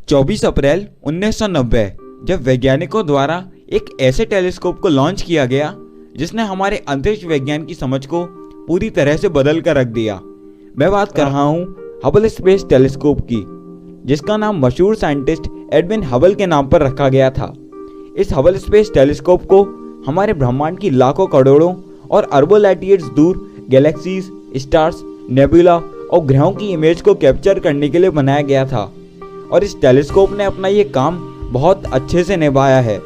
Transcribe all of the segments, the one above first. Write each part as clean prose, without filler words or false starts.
24 अप्रैल 1990 जब वैज्ञानिकों द्वारा एक ऐसे टेलीस्कोप को लॉन्च किया गया जिसने हमारे अंतरिक्ष विज्ञान की समझ को पूरी तरह से बदल कर रख दिया। मैं बात कर रहा हूँ हबल स्पेस टेलीस्कोप की, जिसका नाम मशहूर साइंटिस्ट एडविन हबल के नाम पर रखा गया था। इस हबल स्पेस टेलीस्कोप को हमारे ब्रह्मांड की लाखों करोड़ों और अरबों लाइट ईयर्स दूर गैलेक्सीज, स्टार्स, नेबुला और ग्रहों की इमेज को कैप्चर करने के लिए बनाया गया था। और इस टेलीस्कोप ने अपना ये काम बहुत अच्छे से निभाया है।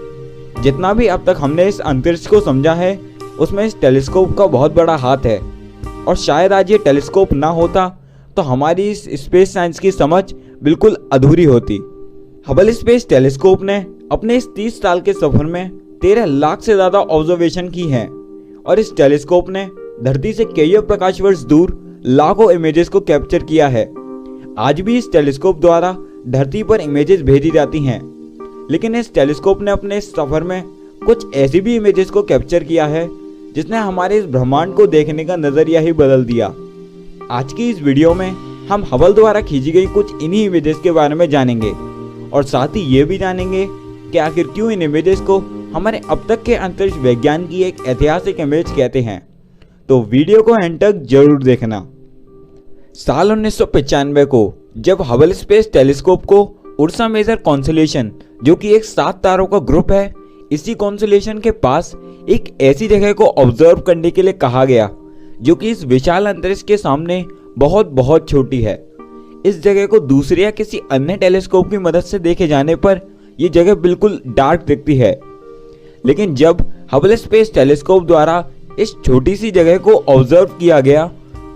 जितना भी अब तक हमने इस अंतरिक्ष को समझा है उसमें इस टेलीस्कोप का बहुत बड़ा हाथ है। और शायद आज ये टेलीस्कोप ना होता तो हमारी इस स्पेस साइंस की समझ बिल्कुल अधूरी होती। हबल स्पेस टेलीस्कोप ने अपने इस 30 साल के सफर में 13 लाख से ज़्यादा ऑब्जर्वेशन की हैं। और इस टेलीस्कोप ने धरती से कई प्रकाश वर्ष दूर लाखों इमेजेस को कैप्चर किया है। आज भी इस टेलीस्कोप द्वारा धरती पर इमेजेस भेजी जाती हैं, लेकिन इस टेलीस्कोप ने अपने इस सफर में कुछ ऐसी भी इमेजेस को कैप्चर किया है जिसने हमारे इस ब्रह्मांड को देखने का नजरिया ही बदल दिया। आज की इस वीडियो में हम हबल द्वारा खींची गई कुछ इन्हीं इमेजेस के बारे में जानेंगे और साथ ही ये भी जानेंगे कि आखिर क्यों इन इमेजेस को हमारे अब तक के अंतरिक्ष विज्ञान की एक ऐतिहासिक इमेज कहते हैं। तो वीडियो को एंड तक जरूर देखना। साल 1995 को जब हबल स्पेस टेलीस्कोप को उर्सा मेजर कॉन्स्टेलेशन, जो कि एक 7 तारों का ग्रुप है, इसी कॉन्स्टेलेशन के पास एक ऐसी जगह को ऑब्जर्व करने के लिए कहा गया जो कि इस विशाल अंतरिक्ष के सामने बहुत बहुत छोटी है। इस जगह को दूसरे या किसी अन्य टेलीस्कोप की मदद से देखे जाने पर यह जगह बिल्कुल डार्क दिखती है, लेकिन जब हबल स्पेस टेलीस्कोप द्वारा इस छोटी सी जगह को ऑब्जर्व किया गया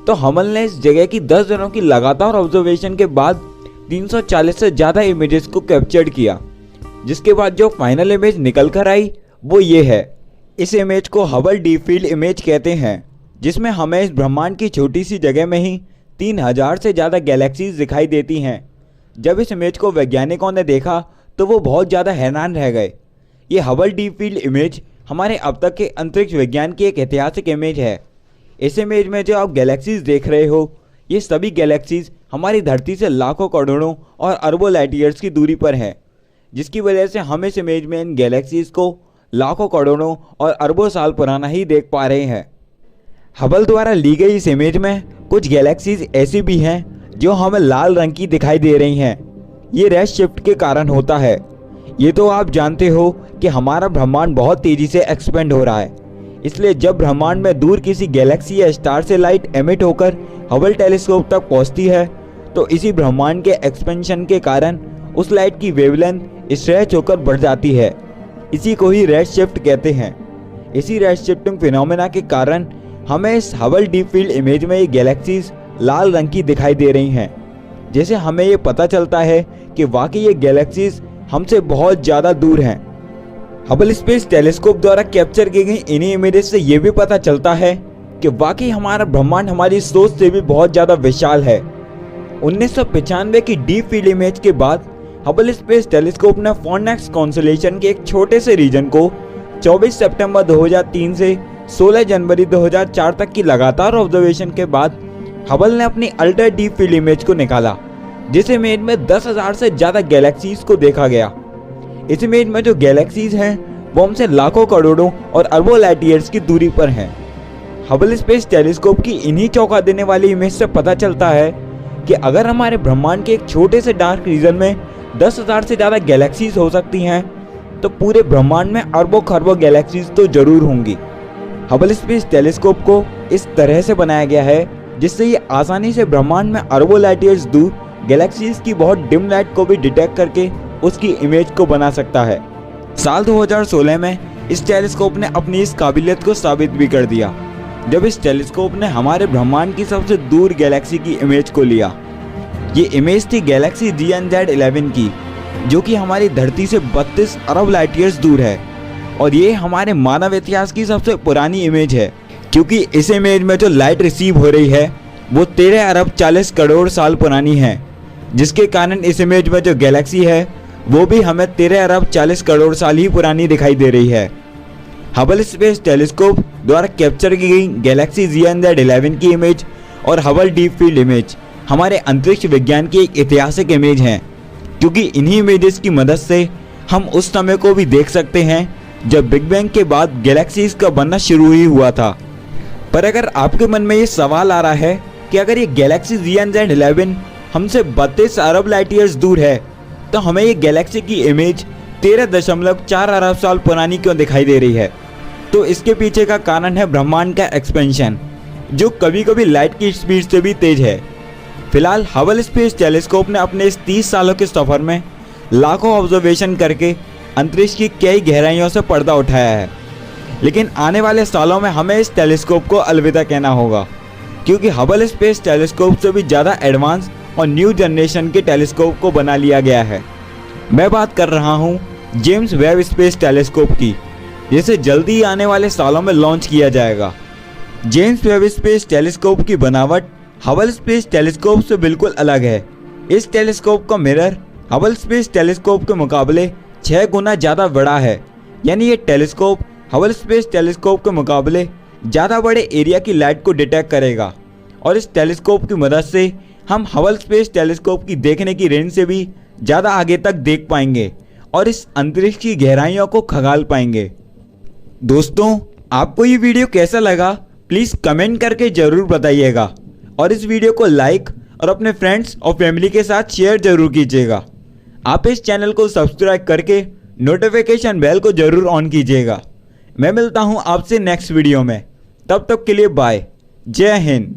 तो हबल ने इस जगह की 10 दिनों की लगातार ऑब्जर्वेशन के बाद 340 से ज़्यादा इमेजेस को कैप्चर किया, जिसके बाद जो फाइनल इमेज निकल कर आई वो ये है। इस इमेज को हबल डीप फील्ड इमेज कहते हैं, जिसमें हमें इस ब्रह्मांड की छोटी सी जगह में ही 3000 से ज़्यादा गैलेक्सीज दिखाई देती हैं। जब इस इमेज को वैज्ञानिकों ने देखा तो वो बहुत ज़्यादा हैरान रह गए। ये हबल डीप फील्ड इमेज हमारे अब तक के अंतरिक्ष विज्ञान की एक ऐतिहासिक इमेज है। इस इमेज में जो आप गैलेक्सीज देख रहे हो, ये सभी गैलेक्सीज हमारी धरती से लाखों करोड़ों और अरबों लाइट ईयर्स की दूरी पर हैं, जिसकी वजह से हम इस इमेज में इन गैलेक्सीज को लाखों करोड़ों और अरबों साल पुराना ही देख पा रहे हैं। हबल द्वारा ली गई इस इमेज में कुछ गैलेक्सीज ऐसी भी हैं जो हमें लाल रंग की दिखाई दे रही हैं। ये रेड शिफ्ट के कारण होता है। ये तो आप जानते हो कि हमारा ब्रह्मांड बहुत तेज़ी से एक्सपेंड हो रहा है, इसलिए जब ब्रह्मांड में दूर किसी गैलेक्सी या स्टार से लाइट एमिट होकर हबल टेलीस्कोप तक पहुंचती है तो इसी ब्रह्मांड के एक्सपेंशन के कारण उस लाइट की वेवलेंथ स्ट्रेच होकर बढ़ जाती है। इसी को ही रेड शिफ्ट कहते हैं। इसी रेड शिफ्टिंग फिनोमेना के कारण हमें इस हबल डीप फील्ड इमेज में ये गैलेक्सीज लाल रंग की दिखाई दे रही हैं, जैसे हमें ये पता चलता है कि वाकई ये गैलेक्सीज हमसे बहुत ज़्यादा दूर हैं। हबल स्पेस टेलीस्कोप द्वारा कैप्चर की गई इन्हीं इमेजेस से ये भी पता चलता है कि वाकई हमारा ब्रह्मांड हमारी सोच से भी बहुत ज़्यादा विशाल है। 1995 की डीप फील्ड इमेज के बाद हबल स्पेस टेलीस्कोप ने फॉर्नेक्स कॉन्स्टेलेशन के एक छोटे से रीजन को 24 सितंबर 2003 से 16 जनवरी 2004 तक की लगातार ऑब्जर्वेशन के बाद हबल ने अपनी अल्ट्रा डीप फील्ड इमेज को निकाला, जिस इमेज में 10,000 से ज़्यादा गैलेक्सीज को देखा गया। इस इमेज में जो गैलेक्सीज हैं वो हमसे लाखों करोड़ों और अरबों लाइट ईयर्स की दूरी पर हैं। हबल स्पेस टेलीस्कोप की इन्हीं चौंका देने वाली इमेज से पता चलता है कि अगर हमारे ब्रह्मांड के एक छोटे से डार्क रीजन में 10,000 से ज़्यादा गैलेक्सीज हो सकती हैं तो पूरे ब्रह्मांड में अरबों खरबों गैलेक्सीज तो जरूर होंगी। हबल स्पेस टेलीस्कोप को इस तरह से बनाया गया है जिससे ये आसानी से ब्रह्मांड में अरबों लाइट ईयर्स दूर गैलेक्सीज की बहुत डिम लाइट को भी डिटेक्ट करके उसकी इमेज को बना सकता है। साल 2016 में इस टेलीस्कोप ने अपनी इस काबिलियत को साबित भी कर दिया, जब इस टेलीस्कोप ने हमारे ब्रह्मांड की सबसे दूर गैलेक्सी की इमेज को लिया। ये इमेज थी गैलेक्सी GNZ11 की, जो कि हमारी धरती से 32 अरब लाइट ईयर्स दूर है। और ये हमारे मानव इतिहास की सबसे पुरानी इमेज है, क्योंकि इस इमेज में जो लाइट रिसीव हो रही है वो 13 अरब 40 करोड़ साल पुरानी है, जिसके कारण इस इमेज में जो गैलेक्सी है वो भी हमें 13 अरब 40 करोड़ साल ही पुरानी दिखाई दे रही है। हबल स्पेस टेलीस्कोप द्वारा कैप्चर की गई गैलेक्सी GNZ11 की इमेज और हबल डीप फील्ड इमेज हमारे अंतरिक्ष विज्ञान की एक ऐतिहासिक इमेज है, क्योंकि इन्हीं इमेजेस की मदद से हम उस समय को भी देख सकते हैं जब बिग बैंग के बाद गैलेक्सीज का बनना शुरू ही हुआ था। पर अगर आपके मन में ये सवाल आ रहा है कि अगर ये गैलेक्सी GN11 हमसे 32 अरब लाइट ईयर्स दूर है तो हमें ये गैलेक्सी की इमेज 13.4 अरब साल पुरानी क्यों दिखाई दे रही है, तो इसके पीछे का कारण है ब्रह्मांड का एक्सपेंशन, जो कभी कभी लाइट की स्पीड से भी तेज है। फिलहाल हबल स्पेस टेलीस्कोप ने अपने इस 30 सालों के सफर में लाखों ऑब्जर्वेशन करके अंतरिक्ष की कई गहराइयों से पर्दा उठाया है। लेकिन आने वाले सालों में हमें इस टेलीस्कोप को अलविदा कहना होगा, क्योंकि हबल स्पेस टेलीस्कोप से भी ज़्यादा एडवांस और न्यू जनरेशन के टेलीस्कोप को बना लिया गया है। मैं बात कर रहा हूँ जेम्स वेब स्पेस टेलीस्कोप की, जिसे जल्दी ही आने वाले सालों में लॉन्च किया जाएगा। जेम्स वेब स्पेस टेलीस्कोप की बनावट हबल स्पेस टेलीस्कोप से बिल्कुल अलग है। इस टेलीस्कोप का मिरर हबल स्पेस टेलीस्कोप के मुकाबले 6 गुना ज़्यादा बड़ा है, यानी ये टेलीस्कोप हबल स्पेस टेलीस्कोप के मुकाबले ज़्यादा बड़े एरिया की लाइट को डिटेक्ट करेगा। और इस टेलीस्कोप की मदद से हम हबल स्पेस टेलीस्कोप की देखने की रेंज से भी ज़्यादा आगे तक देख पाएंगे और इस अंतरिक्ष की गहराइयों को खंगाल पाएंगे। दोस्तों, आपको ये वीडियो कैसा लगा प्लीज़ कमेंट करके ज़रूर बताइएगा, और इस वीडियो को लाइक और अपने फ्रेंड्स और फैमिली के साथ शेयर जरूर कीजिएगा। आप इस चैनल को सब्सक्राइब करके नोटिफिकेशन बेल को जरूर ऑन कीजिएगा। मैं मिलता हूँ आपसे नेक्स्ट वीडियो में, तब तक के लिए बाय, जय हिंद।